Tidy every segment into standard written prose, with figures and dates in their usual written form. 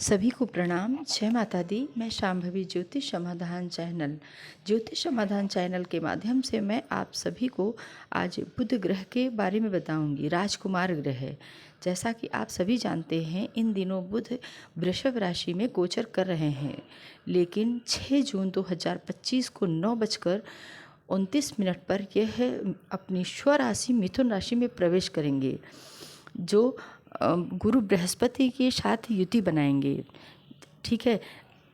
सभी को प्रणाम। जय माता दी। मैं शांभवी ज्योतिष समाधान चैनल के माध्यम से मैं आप सभी को आज बुध ग्रह के बारे में बताऊंगी। राजकुमार ग्रह है। जैसा कि आप सभी जानते हैं, इन दिनों बुध वृषभ राशि में गोचर कर रहे हैं, लेकिन 6 जून 2025 को 9:29 पर यह अपनी स्वराशि मिथुन राशि में प्रवेश करेंगे, जो गुरु बृहस्पति के साथ युति बनाएंगे। ठीक है।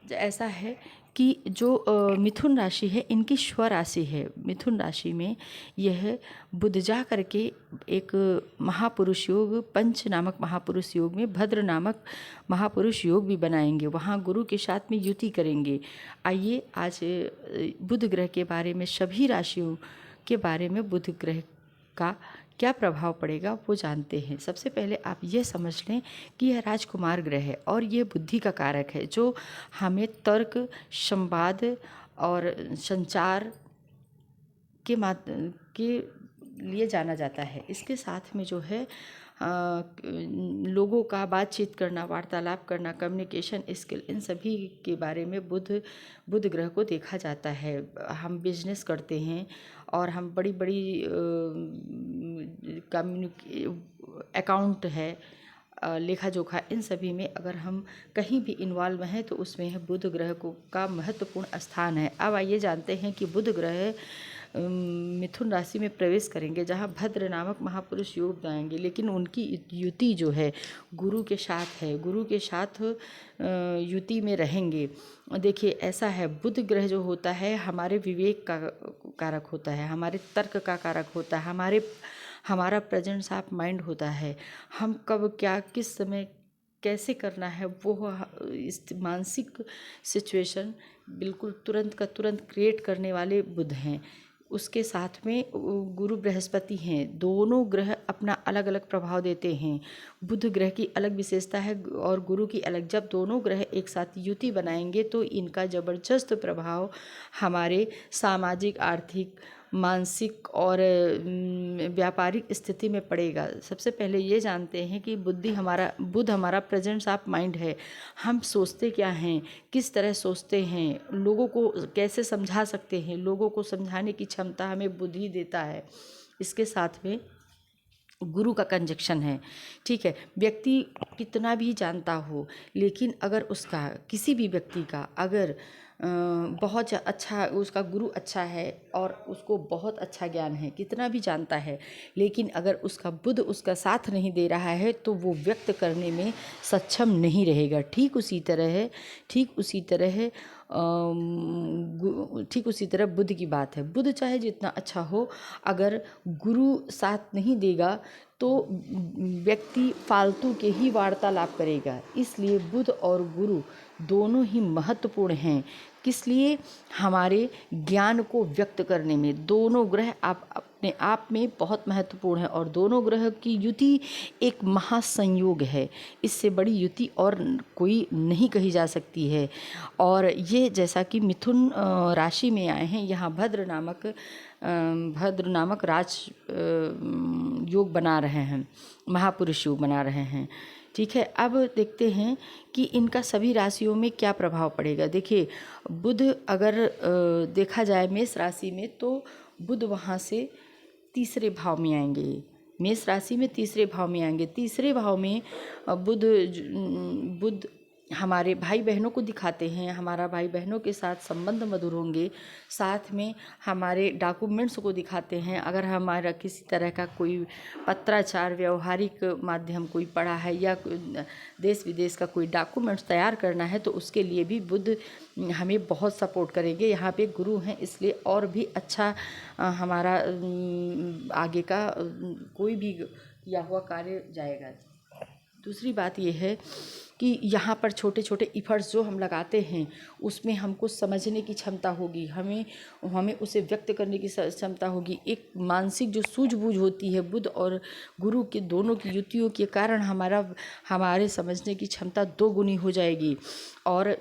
ऐसा है कि जो मिथुन राशि है, इनकी स्वराशि है। मिथुन राशि में यह बुध जा करके एक महापुरुष योग, पंच नामक महापुरुष योग में भद्र नामक महापुरुष योग भी बनाएंगे, वहाँ गुरु के साथ में युति करेंगे। आइए आज बुध ग्रह के बारे में, सभी राशियों के बारे में बुध ग्रह का क्या प्रभाव पड़ेगा वो जानते हैं। सबसे पहले आप ये समझ लें कि यह राजकुमार ग्रह है और ये बुद्धि का कारक है, जो हमें तर्क, संवाद और संचार के लिए जाना जाता है। इसके साथ में जो है लोगों का बातचीत करना, वार्तालाप करना, कम्युनिकेशन स्किल, इन सभी के बारे में बुध ग्रह को देखा जाता है। हम बिजनेस करते हैं और हम बड़ी बड़ी अकाउंट है, लेखा जोखा, इन सभी में अगर हम कहीं भी इन्वॉल्व हैं तो उसमें है बुध ग्रह का महत्वपूर्ण स्थान है। अब आइए जानते हैं कि बुध ग्रह मिथुन राशि में प्रवेश करेंगे, जहां भद्र नामक महापुरुष योग बनाएंगे, लेकिन उनकी युति जो है गुरु के साथ है। गुरु के साथ युति में रहेंगे। देखिए, ऐसा है, बुध ग्रह जो होता है हमारे विवेक का कारक होता है, हमारे तर्क का कारक होता है, हमारा प्रेजेंस ऑफ माइंड होता है। हम कब क्या किस समय कैसे करना है, वो इस मानसिक सिचुएशन बिल्कुल तुरंत का तुरंत क्रिएट करने वाले बुध हैं। उसके साथ में गुरु बृहस्पति हैं। दोनों ग्रह अपना अलग अलग प्रभाव देते हैं। बुध ग्रह की अलग विशेषता है और गुरु की अलग। जब दोनों ग्रह एक साथ युति बनाएंगे तो इनका ज़बरदस्त प्रभाव हमारे सामाजिक, आर्थिक, मानसिक और व्यापारिक स्थिति में पड़ेगा। सबसे पहले ये जानते हैं कि बुध हमारा प्रेजेंस ऑफ माइंड है। हम सोचते क्या हैं, किस तरह सोचते हैं, लोगों को कैसे समझा सकते हैं, लोगों को समझाने की क्षमता हमें बुध ही देता है। इसके साथ में गुरु का कंजक्शन है। ठीक है। व्यक्ति कितना भी जानता हो, लेकिन अगर उसका, किसी भी व्यक्ति का अगर बहुत अच्छा, उसका गुरु अच्छा है और उसको बहुत अच्छा ज्ञान है, कितना भी जानता है, लेकिन अगर उसका बुध उसका साथ नहीं दे रहा है तो वो व्यक्त करने में सक्षम नहीं रहेगा। ठीक उसी तरह बुध की बात है। बुध चाहे जितना अच्छा हो, अगर गुरु साथ नहीं देगा तो व्यक्ति फालतू के ही वार्तालाप करेगा। इसलिए बुध और गुरु दोनों ही महत्वपूर्ण हैं। किस लिए? हमारे ज्ञान को व्यक्त करने में दोनों ग्रह अपने आप में बहुत महत्वपूर्ण है और दोनों ग्रह की युति एक महासंयोग है। इससे बड़ी युति और कोई नहीं कही जा सकती है। और ये जैसा कि मिथुन राशि में आए हैं, यहाँ भद्र नामक राज योग बना रहे हैं, महापुरुष योग बना रहे हैं। ठीक है। अब देखते हैं कि इनका सभी राशियों में क्या प्रभाव पड़ेगा। देखिए, बुध अगर देखा जाए मेष राशि में, तो बुध वहाँ से तीसरे भाव में आएंगे। मेष राशि में तीसरे भाव में आएंगे। तीसरे भाव में बुध हमारे भाई बहनों को दिखाते हैं। हमारा भाई बहनों के साथ संबंध मधुर होंगे। साथ में हमारे डॉक्यूमेंट्स को दिखाते हैं। अगर हमारा किसी तरह का कोई पत्राचार, व्यवहारिक माध्यम कोई पड़ा है या देश विदेश का कोई डॉक्यूमेंट्स तैयार करना है, तो उसके लिए भी बुध हमें बहुत सपोर्ट करेंगे। यहाँ पे गुरु हैं, इसलिए और भी अच्छा हमारा आगे का कोई भी किया हुआ कार्य जाएगा। दूसरी बात यह है कि यहाँ पर छोटे छोटे इफ़र्ट्स जो हम लगाते हैं, उसमें हमको समझने की क्षमता होगी, हमें उसे व्यक्त करने की क्षमता होगी। एक मानसिक जो सूझबूझ होती है, बुध और गुरु के दोनों की युतियों के कारण हमारे समझने की क्षमता 2 गुनी हो जाएगी। और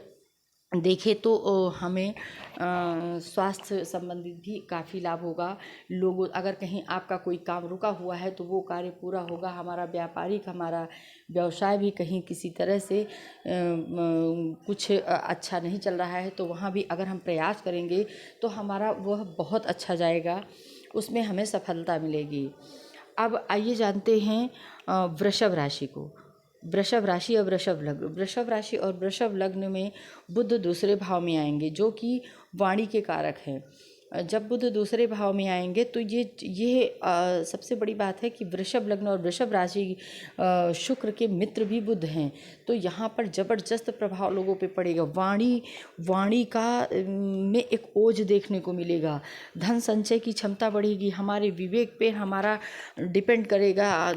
देखें तो हमें स्वास्थ्य संबंधित भी काफ़ी लाभ होगा। लोगों अगर कहीं आपका कोई काम रुका हुआ है तो वो कार्य पूरा होगा। हमारा व्यवसाय भी कहीं किसी तरह से कुछ अच्छा नहीं चल रहा है तो वहाँ भी अगर हम प्रयास करेंगे तो हमारा वह बहुत अच्छा जाएगा, उसमें हमें सफलता मिलेगी। अब आइए जानते हैं वृषभ राशि को। वृषभ राशि और वृषभ राशि और वृषभ लग्न में बुध दूसरे भाव में आएंगे जो कि वाणी के कारक हैं। जब बुध दूसरे भाव में आएंगे तो ये सबसे बड़ी बात है कि वृषभ लग्न और वृषभ राशि शुक्र के मित्र भी बुध हैं, तो यहाँ पर जबरदस्त प्रभाव लोगों पे पड़ेगा। वाणी का में एक ओज देखने को मिलेगा। धन संचय की क्षमता बढ़ेगी। हमारे विवेक पे हमारा डिपेंड करेगा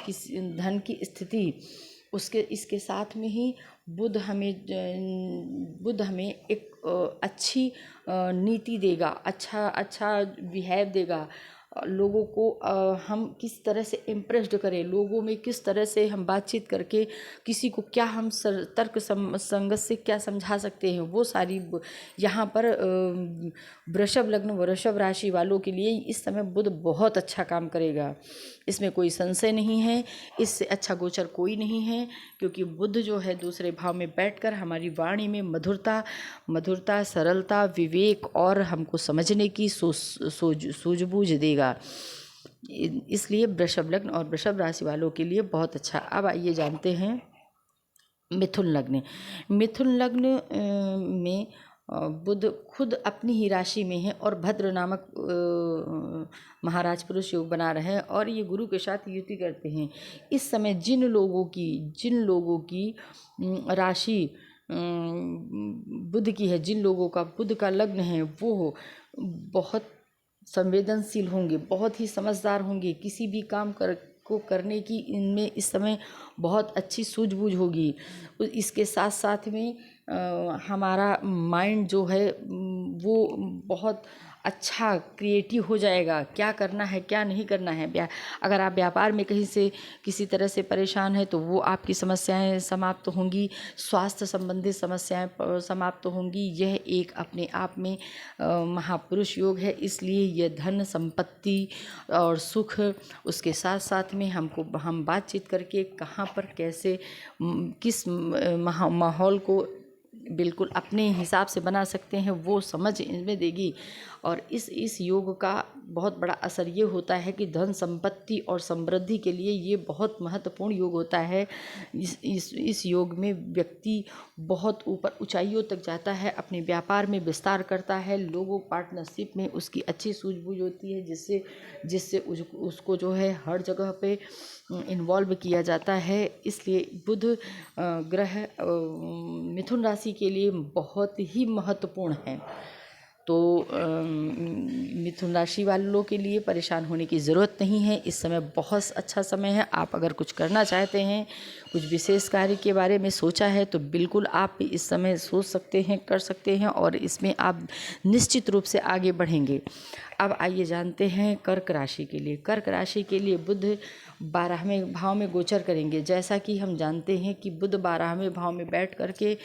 किसी धन की स्थिति। इसके साथ में ही बुध हमें एक अच्छी नीति देगा, अच्छा बिहेव देगा। लोगों को हम किस तरह से इम्प्रेस्ड करें, लोगों में किस तरह से हम बातचीत करके किसी को क्या हम तर्क संगत से क्या समझा सकते हैं, वो सारी यहाँ पर वृषभ लग्न वृषभ राशि वालों के लिए इस समय बुध बहुत अच्छा काम करेगा। इसमें कोई संशय नहीं है, इससे अच्छा गोचर कोई नहीं है, क्योंकि बुध जो है दूसरे भाव में बैठकर हमारी वाणी में मधुरता, सरलता, विवेक और हमको समझने की सूझबूझ देगा। इसलिए वृषभ लग्न और वृषभ राशि वालों के लिए बहुत अच्छा। अब आइए जानते हैं मिथुन लग्न में बुध खुद अपनी ही राशि में है और भद्र नामक महाराज पुरुष योग बना रहे हैं और ये गुरु के साथ युति करते हैं। इस समय जिन लोगों की राशि बुध की है, जिन लोगों का बुध का लग्न है, वो बहुत संवेदनशील होंगे, बहुत ही समझदार होंगे। किसी भी काम को करने की इनमें इस समय बहुत अच्छी सूझबूझ होगी। इसके साथ साथ में हमारा माइंड जो है वो बहुत अच्छा क्रिएटिव हो जाएगा। क्या करना है क्या नहीं करना है। अगर आप व्यापार में कहीं से किसी तरह से परेशान है तो वो आपकी समस्याएं समाप्त होंगी। स्वास्थ्य संबंधित समस्याएं समाप्त होंगी। यह एक अपने आप में महापुरुष योग है। इसलिए यह धन संपत्ति और सुख, उसके साथ साथ में हम बातचीत करके कहाँ पर कैसे किस माहौल को बिल्कुल अपने हिसाब से बना सकते हैं, वो समझ इनमें देगी। और इस योग का बहुत बड़ा असर ये होता है कि धन संपत्ति और समृद्धि के लिए ये बहुत महत्वपूर्ण योग होता है। इस योग में व्यक्ति बहुत ऊपर ऊंचाइयों तक जाता है, अपने व्यापार में विस्तार करता है, लोगों पार्टनरशिप में उसकी अच्छी सूझबूझ होती है, जिससे उसको जो है हर जगह पे इन्वॉल्व किया जाता है। इसलिए बुध ग्रह मिथुन राशि के लिए बहुत ही महत्वपूर्ण है। तो मिथुन राशि वालों के लिए परेशान होने की ज़रूरत नहीं है। इस समय बहुत अच्छा समय है। आप अगर कुछ करना चाहते हैं, कुछ विशेष कार्य के बारे में सोचा है तो बिल्कुल आप इस समय सोच सकते हैं, कर सकते हैं और इसमें आप निश्चित रूप से आगे बढ़ेंगे। अब आइए जानते हैं कर्क राशि के लिए। कर्क राशि के लिए बुध 12वें भाव में गोचर करेंगे। जैसा कि हम जानते हैं कि बुध 12वें भाव में बैठ करके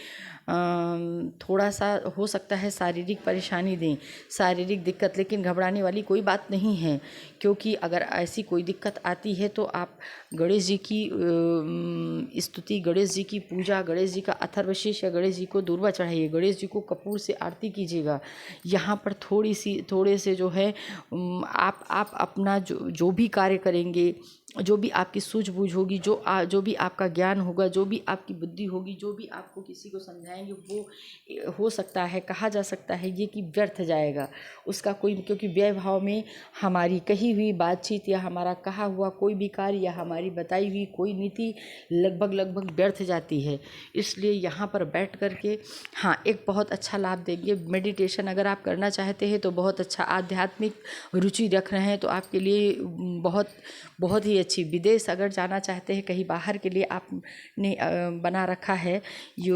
थोड़ा सा हो सकता है शारीरिक परेशानी दें, शारीरिक दिक्कत, लेकिन घबराने वाली कोई बात नहीं है। क्योंकि अगर ऐसी कोई दिक्कत आती है तो आप गणेश जी की स्तुति, गणेश जी की पूजा, गणेश जी का अथर्वशीष या गणेश जी को दूर्वा चढ़ाइए, गणेश जी को कपूर से आरती कीजिएगा। यहाँ पर थोड़े से जो है आप अपना जो भी कार्य करेंगे, जो भी आपकी सूझबूझ होगी, जो भी आपका ज्ञान होगा, जो भी आपकी बुद्धि होगी, जो भी आपको किसी को समझाएंगे, वो हो सकता है, कहा जा सकता है ये कि व्यर्थ जाएगा उसका कोई, क्योंकि व्यय भाव में हमारी कही हुई बातचीत या हमारा कहा हुआ कोई भी कार्य या हमारी बताई हुई कोई नीति लगभग व्यर्थ जाती है। इसलिए यहाँ पर बैठ करके एक बहुत अच्छा लाभ देंगे। मेडिटेशन अगर आप करना चाहते हैं तो बहुत अच्छा, आध्यात्मिक रुचि रख रहे हैं तो आपके लिए बहुत ही अच्छी। विदेश अगर जाना चाहते हैं, कहीं बाहर के लिए आपने बना रखा है ये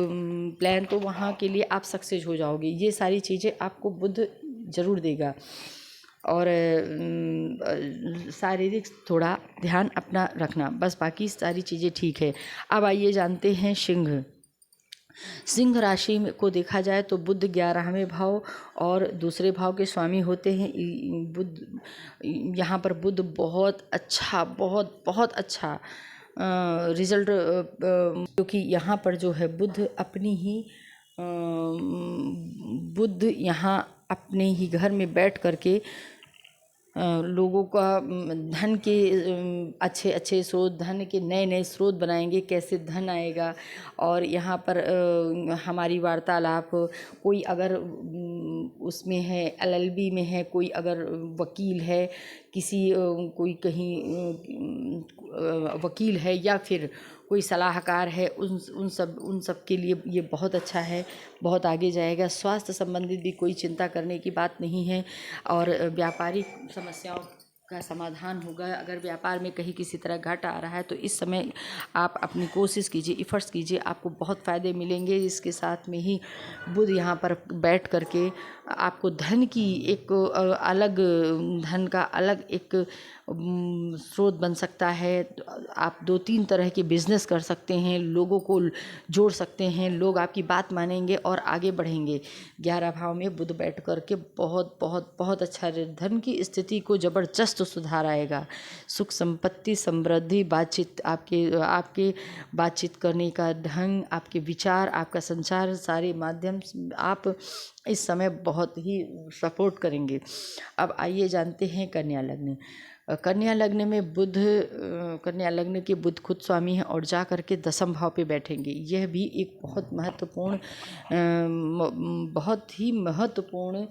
प्लान, तो वहाँ के लिए आप सक्सेस हो जाओगे। ये सारी चीज़ें आपको बुध जरूर देगा। और शारीरिक थोड़ा ध्यान अपना रखना, बस बाकी सारी चीज़ें ठीक है। अब आइए जानते हैं सिंह राशि को देखा जाए तो बुध 11वें भाव और दूसरे भाव के स्वामी होते हैं। बुध यहाँ पर बुध बहुत अच्छा, बहुत बहुत अच्छा रिजल्ट, क्योंकि यहाँ पर जो है बुध अपनी ही बुध यहाँ अपने ही घर में बैठ करके लोगों का धन के अच्छे अच्छे स्रोत, धन के नए नए स्रोत बनाएंगे, कैसे धन आएगा। और यहाँ पर हमारी वार्तालाप, कोई अगर उसमें है LLB में है, कोई अगर वकील है, किसी कोई कहीं वकील है या फिर कोई सलाहकार है, उन सब के लिए ये बहुत अच्छा है, बहुत आगे जाएगा। स्वास्थ्य संबंधित भी कोई चिंता करने की बात नहीं है और व्यापारिक समस्याओं का समाधान होगा। अगर व्यापार में कहीं किसी तरह घाटा आ रहा है तो इस समय आप अपनी कोशिश कीजिए, एफर्ट्स कीजिए, आपको बहुत फ़ायदे मिलेंगे। इसके साथ में ही बुध यहाँ पर बैठ करके आपको धन की एक अलग, धन का अलग एक स्रोत बन सकता है। आप 2-3 तरह के बिजनेस कर सकते हैं, लोगों को जोड़ सकते हैं, लोग आपकी बात मानेंगे और आगे बढ़ेंगे। 11 भाव में बुध बैठ करके बहुत बहुत बहुत अच्छा, धन की स्थिति को ज़बरदस्त सुधार आएगा। सुख संपत्ति, समृद्धि, बातचीत, आपके बातचीत करने का ढंग, आपके विचार, आपका संचार, सारे माध्यम आप इस समय बहुत ही सपोर्ट करेंगे। अब आइए जानते हैं कन्या लग्न। कन्या लग्न में बुध, कन्या लग्न के बुध खुद स्वामी हैं और जा करके 10वें भाव पे बैठेंगे। यह भी एक बहुत महत्वपूर्ण, बहुत ही महत्वपूर्ण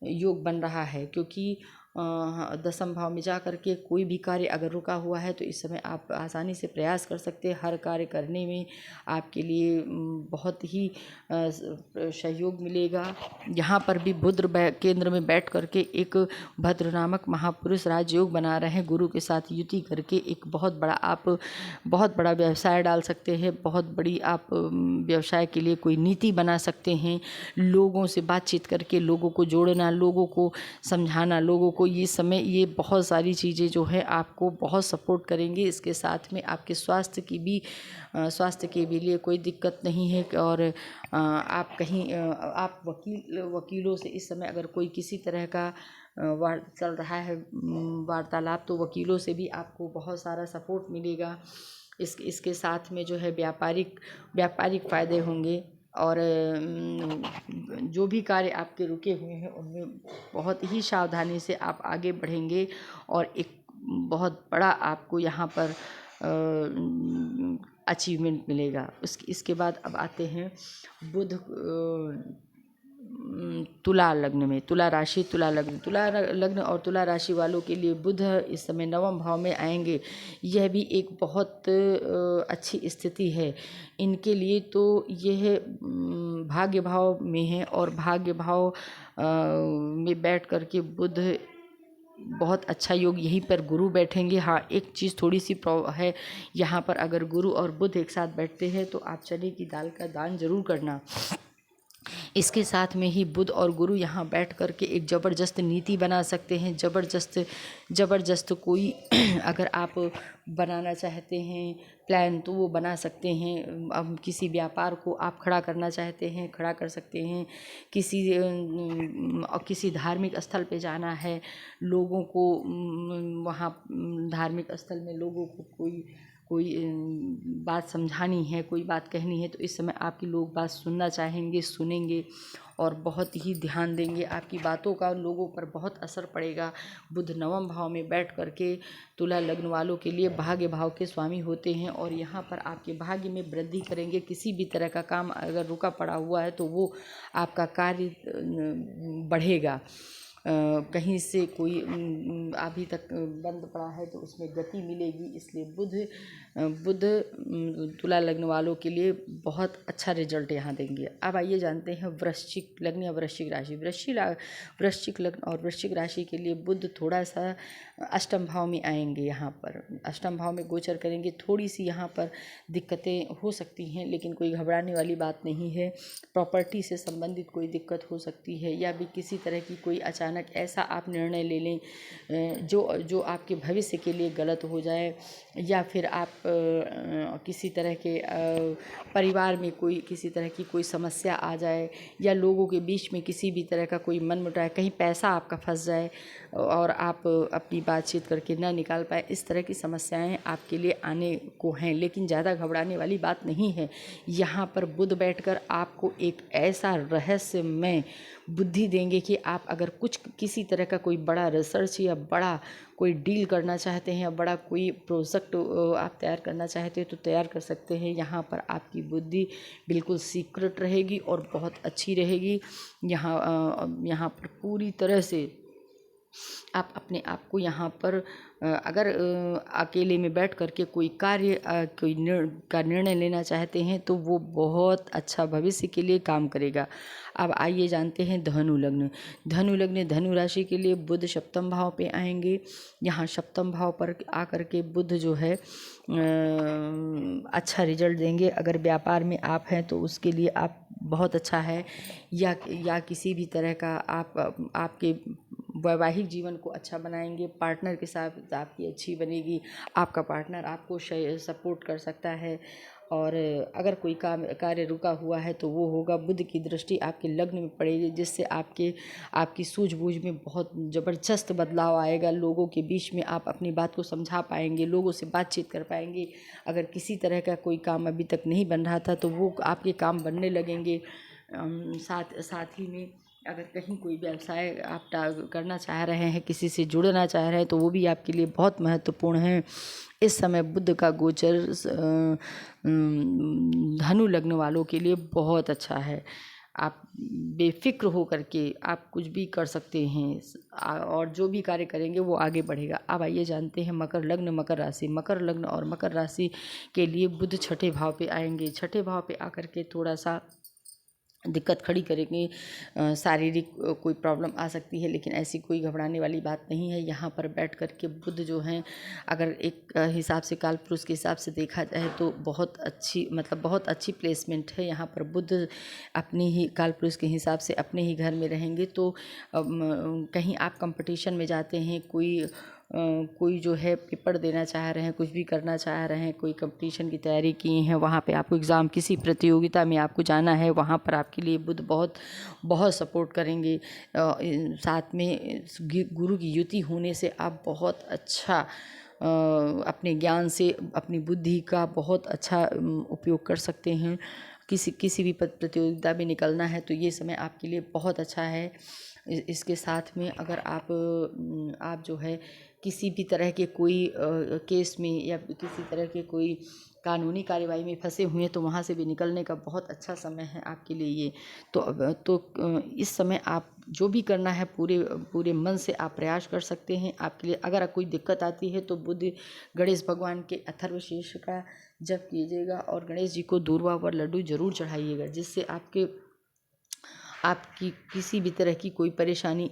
योग बन रहा है, क्योंकि 10वें भाव में जा करके कोई भी कार्य अगर रुका हुआ है तो इस समय आप आसानी से प्रयास कर सकते हैं। हर कार्य करने में आपके लिए बहुत ही सहयोग मिलेगा। यहाँ पर भी बुध केंद्र में बैठ करके एक भद्र नामक महापुरुष राजयोग बना रहे हैं। गुरु के साथ युति करके एक बहुत बड़ा, आप बहुत बड़ा व्यवसाय डाल सकते हैं। बहुत बड़ी आप व्यवसाय के लिए कोई नीति बना सकते हैं। लोगों से बातचीत करके लोगों को जोड़ना, लोगों को समझाना, लोगों को ये समय, ये बहुत सारी चीज़ें जो है आपको बहुत सपोर्ट करेंगी। इसके साथ में आपके स्वास्थ्य के भी लिए कोई दिक्कत नहीं है। और आप कहीं आप वकीलों से इस समय अगर कोई किसी तरह का चल रहा है वार्तालाप, तो वकीलों से भी आपको बहुत सारा सपोर्ट मिलेगा। इसके साथ में जो है व्यापारिक फ़ायदे होंगे और जो भी कार्य आपके रुके हुए हैं उनमें बहुत ही सावधानी से आप आगे बढ़ेंगे और एक बहुत बड़ा आपको यहाँ पर अचीवमेंट मिलेगा। इसके बाद अब आते हैं बुध तुला लग्न में। तुला लग्न और तुला राशि वालों के लिए बुध इस समय 9वें भाव में आएंगे। यह भी एक बहुत अच्छी स्थिति है इनके लिए। तो यह भाग्य भाव में है और भाग्य भाव में बैठ करके बुध बहुत अच्छा योग, यहीं पर गुरु बैठेंगे। हाँ, एक चीज़ थोड़ी सी है यहाँ पर, अगर गुरु और बुध एक साथ बैठते हैं तो आप चने की दाल का दान जरूर करना। इसके साथ में ही बुध और गुरु यहाँ बैठ करके एक ज़बरदस्त नीति बना सकते हैं। ज़बरदस्त कोई अगर आप बनाना चाहते हैं प्लान तो वो बना सकते हैं। अब किसी व्यापार को आप खड़ा करना चाहते हैं, खड़ा कर सकते हैं। किसी धार्मिक स्थल पे जाना है, लोगों को वहाँ धार्मिक स्थल में लोगों को कोई बात समझानी है, कोई बात कहनी है, तो इस समय आपकी लोग बात सुनना चाहेंगे, सुनेंगे और बहुत ही ध्यान देंगे। आपकी बातों का लोगों पर बहुत असर पड़ेगा। बुध 9वें भाव में बैठ करके तुला लग्न वालों के लिए भाग्य भाव के स्वामी होते हैं और यहाँ पर आपके भाग्य में वृद्धि करेंगे। किसी भी तरह का काम अगर रुका पड़ा हुआ है तो वो आपका कार्य बढ़ेगा। कहीं से कोई अभी तक बंद पड़ा है तो उसमें गति मिलेगी। इसलिए बुध तुला लग्न वालों के लिए बहुत अच्छा रिजल्ट यहाँ देंगे। अब आइए जानते हैं वृश्चिक लग्न या वृश्चिक राशि। वृश्चिक लग्न और वृश्चिक राशि के लिए बुध थोड़ा सा अष्टम भाव में आएंगे। यहाँ पर अष्टम भाव में गोचर करेंगे। थोड़ी सी यहाँ पर दिक्कतें हो सकती हैं, लेकिन कोई घबराने वाली बात नहीं है। प्रॉपर्टी से संबंधित कोई दिक्कत हो सकती है या भी किसी तरह की कोई अचानक अचानक ऐसा आप निर्णय ले लें जो जो आपके भविष्य के लिए गलत हो जाए, या फिर आप किसी तरह के परिवार में कोई किसी तरह की कोई समस्या आ जाए, या लोगों के बीच में किसी भी तरह का कोई मनमुटाव, कहीं पैसा आपका फंस जाए और आप अपनी बातचीत करके ना निकाल पाए, इस तरह की समस्याएं आपके लिए आने को हैं। लेकिन ज़्यादा घबराने वाली बात नहीं है। यहाँ पर बुध बैठकर आपको एक ऐसा रहस्यमय बुद्धि देंगे कि आप अगर कुछ किसी तरह का कोई बड़ा रिसर्च या बड़ा कोई डील करना चाहते हैं या बड़ा कोई प्रोजेक्ट आप तैयार करना चाहते हैं तो तैयार कर सकते हैं। यहाँ पर आपकी बुद्धि बिल्कुल सीक्रेट रहेगी और बहुत अच्छी रहेगी। यहाँ पर पूरी तरह से आप अपने आप को यहाँ पर अगर अकेले में बैठ करके कोई कार्य का निर्णय लेना चाहते हैं तो वो बहुत अच्छा भविष्य के लिए काम करेगा। अब आइए जानते हैं धनु लग्न। धनु लग्न धनु राशि के लिए बुध सप्तम भाव पे आएंगे। यहाँ सप्तम भाव पर आकर के बुध जो है अच्छा रिजल्ट देंगे। अगर व्यापार में आप हैं तो उसके लिए आप बहुत अच्छा है, या किसी भी तरह का आपके वैवाहिक जीवन को अच्छा बनाएंगे। पार्टनर के साथ आपकी अच्छी बनेगी, आपका पार्टनर आपको सपोर्ट कर सकता है। और अगर कोई कार्य रुका हुआ है तो वो होगा। बुध की दृष्टि आपके लग्न में पड़ेगी, जिससे आपकी सूझबूझ में बहुत ज़बरदस्त बदलाव आएगा। लोगों के बीच में आप अपनी बात को समझा पाएंगे, लोगों से बातचीत कर पाएंगे। अगर किसी तरह का कोई काम अभी तक नहीं बन रहा था तो वो आपके काम बनने लगेंगे। साथ ही में अगर कहीं कोई व्यवसाय आप करना चाह रहे हैं, किसी से जुड़ना चाह रहे हैं तो वो भी आपके लिए बहुत महत्वपूर्ण है। इस समय बुध का गोचर धनु लग्न वालों के लिए बहुत अच्छा है। आप बेफिक्र हो करके आप कुछ भी कर सकते हैं और जो भी कार्य करेंगे वो आगे बढ़ेगा। अब आइए जानते हैं मकर लग्न मकर राशि। मकर लग्न और मकर राशि के लिए बुध छठे भाव पे आएंगे। छठे भाव पे आकर के थोड़ा सा दिक्कत खड़ी करेंगे, शारीरिक कोई प्रॉब्लम आ सकती है, लेकिन ऐसी कोई घबराने वाली बात नहीं है। यहाँ पर बैठ कर के बुध जो हैं, अगर एक हिसाब से काल पुरुष के हिसाब से देखा जाए तो बहुत अच्छी प्लेसमेंट है। यहाँ पर बुध अपनी ही काल पुरुष के हिसाब से अपने ही घर में रहेंगे। तो कहीं आप कंपटीशन में जाते हैं, कोई जो है पेपर देना चाह रहे हैं, कुछ भी करना चाह रहे हैं, कोई कंपटीशन की तैयारी किए हैं, वहाँ पे आपको एग्ज़ाम किसी प्रतियोगिता में आपको जाना है, वहाँ पर आपके लिए बुध बहुत बहुत सपोर्ट करेंगे। साथ में गुरु की युति होने से आप बहुत अच्छा अपने ज्ञान से अपनी बुद्धि का बहुत अच्छा उपयोग कर सकते हैं। किसी भी प्रतियोगिता में निकलना है तो ये समय आपके लिए बहुत अच्छा है। इसके साथ में अगर आप जो है किसी भी तरह के कोई केस में या किसी तरह के कोई कानूनी कार्यवाही में फंसे हुए हैं तो वहाँ से भी निकलने का बहुत अच्छा समय है आपके लिए ये। तो इस समय आप जो भी करना है पूरे मन से आप प्रयास कर सकते हैं। आपके लिए अगर कोई दिक्कत आती है तो बुध गणेश भगवान के अथर्वशीर्ष का जप कीजिएगा और गणेश जी को दूर्वा पर लड्डू जरूर चढ़ाइएगा, जिससे आपकी किसी भी तरह की कोई परेशानी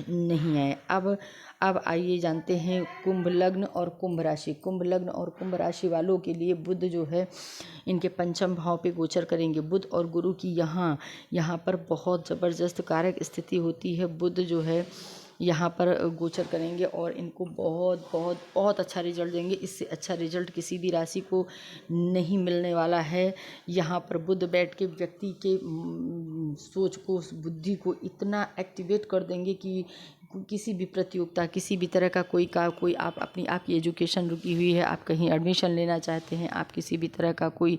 नहीं आए। अब आइए जानते हैं कुंभ लग्न और कुंभ राशि। कुंभ लग्न और कुंभ राशि वालों के लिए बुध जो है इनके पंचम भाव पे गोचर करेंगे। बुध और गुरु की यहाँ पर बहुत ज़बरदस्त कारक स्थिति होती है। बुध जो है यहाँ पर गोचर करेंगे और इनको बहुत बहुत बहुत अच्छा रिजल्ट देंगे। इससे अच्छा रिजल्ट किसी भी राशि को नहीं मिलने वाला है। यहाँ पर बुध बैठ के व्यक्ति के सोच को, बुद्धि को इतना एक्टिवेट कर देंगे कि किसी भी प्रतियोगिता, किसी भी तरह का कोई आप आपकी एजुकेशन रुकी हुई है, आप कहीं एडमिशन लेना चाहते हैं, आप किसी भी तरह का कोई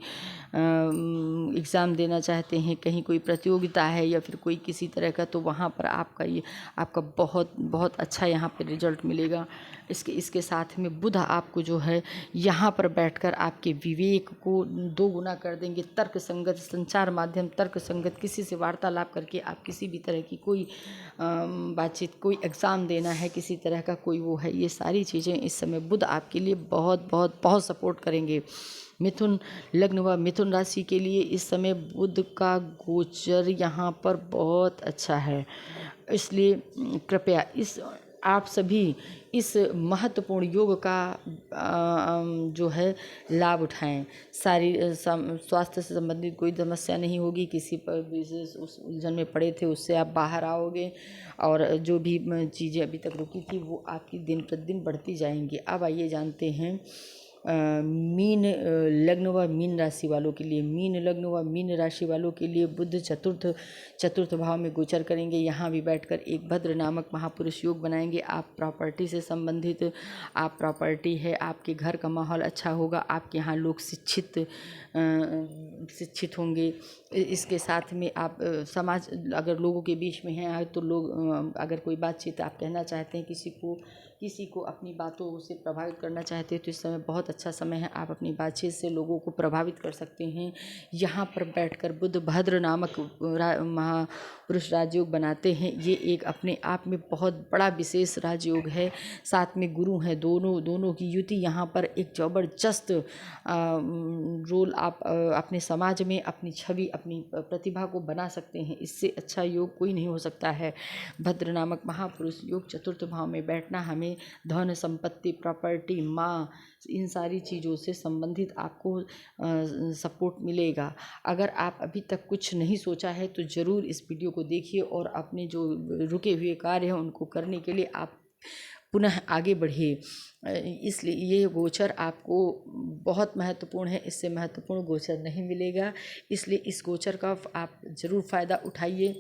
एग्ज़ाम देना चाहते हैं, कहीं कोई प्रतियोगिता है या फिर कोई किसी तरह का, तो वहाँ पर आपका बहुत बहुत अच्छा यहाँ पे रिजल्ट मिलेगा। इसके साथ में बुध आपको जो है यहाँ पर बैठकर आपके विवेक को 2 गुना कर देंगे। तर्क संगत संचार माध्यम, तर्क संगत किसी से वार्तालाप करके आप किसी भी तरह की कोई बातचीत, कोई एग्ज़ाम देना है, किसी तरह का कोई वो है, ये सारी चीज़ें इस समय बुध आपके लिए बहुत बहुत बहुत सपोर्ट करेंगे। मिथुन लग्न व मिथुन राशि के लिए इस समय बुध का गोचर यहाँ पर बहुत अच्छा है, इसलिए कृपया आप सभी इस महत्वपूर्ण योग का जो है लाभ उठाएं। स्वास्थ्य से संबंधित कोई समस्या नहीं होगी, किसी पर विशेष उस उलझन में पड़े थे उससे आप बाहर आओगे, और जो भी चीज़ें अभी तक रुकी थी वो आपकी दिन प्रतिदिन बढ़ती जाएंगी। अब आइए जानते हैं मीन लग्न व मीन राशि वालों के लिए। मीन लग्न व मीन राशि वालों के लिए बुध चतुर्थ भाव में गोचर करेंगे। यहाँ भी बैठकर एक भद्र नामक महापुरुष योग बनाएंगे। आप प्रॉपर्टी से संबंधित, आप प्रॉपर्टी है, आपके घर का माहौल अच्छा होगा, आपके यहाँ लोग शिक्षित होंगे। इसके साथ में आप समाज अगर लोगों के बीच में हैं तो लोग अगर कोई बातचीत आप कहना चाहते हैं, किसी को अपनी बातों से प्रभावित करना चाहते हैं तो इस समय बहुत अच्छा समय है। आप अपनी बातचीत से लोगों को प्रभावित कर सकते हैं। यहाँ पर बैठकर बुध भद्र नामक महापुरुष राजयोग बनाते हैं। ये एक अपने आप में बहुत बड़ा विशेष राजयोग है। साथ में गुरु हैं, दोनों की युति यहाँ पर एक जबरदस्त रोल आप अपने समाज में अपनी छवि, अपनी प्रतिभा को बना सकते हैं। इससे अच्छा योग कोई नहीं हो सकता है। भद्र नामक महापुरुष योग चतुर्थ भाव में बैठना हमें धन संपत्ति, प्रॉपर्टी, माँ, इन सारी चीज़ों से संबंधित आपको सपोर्ट मिलेगा। अगर आप अभी तक कुछ नहीं सोचा है तो ज़रूर इस वीडियो को देखिए और अपने जो रुके हुए कार्य हैं उनको करने के लिए आप पुनः आगे बढ़िए। इसलिए ये गोचर आपको बहुत महत्वपूर्ण है, इससे महत्वपूर्ण गोचर नहीं मिलेगा। इसलिए इस गोचर का आप ज़रूर फ़ायदा उठाइए।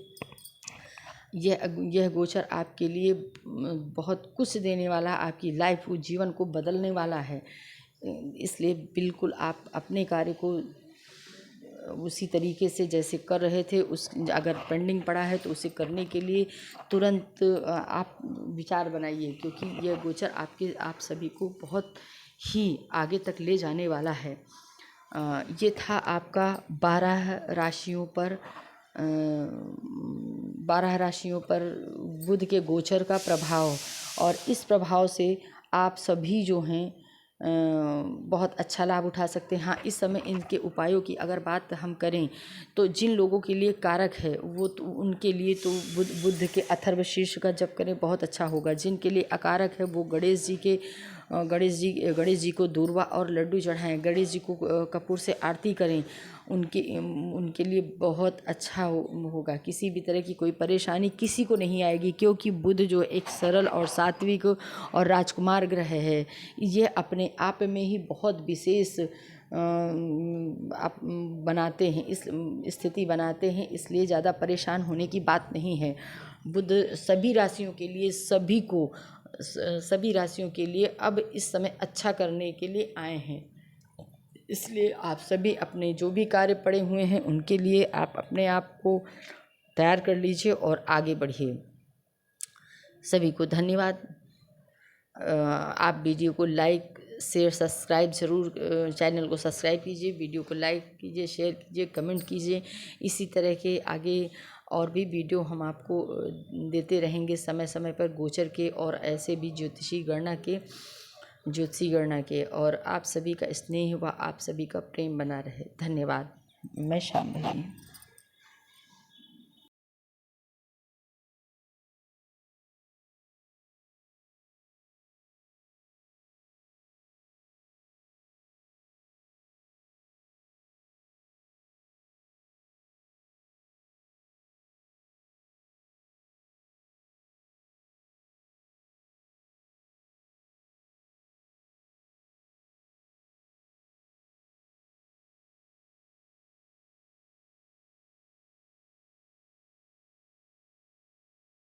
यह गोचर आपके लिए बहुत कुछ देने वाला, आपकी लाइफ, जीवन को बदलने वाला है। इसलिए बिल्कुल आप अपने कार्य को उसी तरीके से जैसे कर रहे थे, अगर पेंडिंग पड़ा है तो उसे करने के लिए तुरंत आप विचार बनाइए, क्योंकि यह गोचर आप सभी को बहुत ही आगे तक ले जाने वाला है। ये था आपका 12 राशियों पर बुध के गोचर का प्रभाव, और इस प्रभाव से आप सभी जो हैं बहुत अच्छा लाभ उठा सकते हैं। हाँ, इस समय इनके उपायों की अगर बात हम करें तो जिन लोगों के लिए कारक है वो तो उनके लिए तो बुध के अथर्व शीर्ष का जप करें, बहुत अच्छा होगा। जिनके लिए अकारक है वो गणेश जी को दूर्वा और लड्डू चढ़ाएं, गणेश जी को कपूर से आरती करें, उनके लिए बहुत अच्छा होगा। किसी भी तरह की कोई परेशानी किसी को नहीं आएगी, क्योंकि बुध जो एक सरल और सात्विक और राजकुमार ग्रह है, ये अपने आप में ही बहुत विशेष आप बनाते हैं, इस स्थिति बनाते हैं। इसलिए ज़्यादा परेशान होने की बात नहीं है। बुध सभी राशियों के लिए अब इस समय अच्छा करने के लिए आए हैं। इसलिए आप सभी अपने जो भी कार्य पड़े हुए हैं उनके लिए आप अपने आप को तैयार कर लीजिए और आगे बढ़िए। सभी को धन्यवाद। आप वीडियो को लाइक, शेयर, सब्सक्राइब ज़रूर, चैनल को सब्सक्राइब कीजिए, वीडियो को लाइक कीजिए, शेयर कीजिए, कमेंट कीजिए। इसी तरह के आगे और भी वीडियो हम आपको देते रहेंगे समय समय पर, गोचर के और ऐसे भी ज्योतिषी गणना के। और आप सभी का स्नेह व आप सभी का प्रेम बना रहे। धन्यवाद। मैं शाम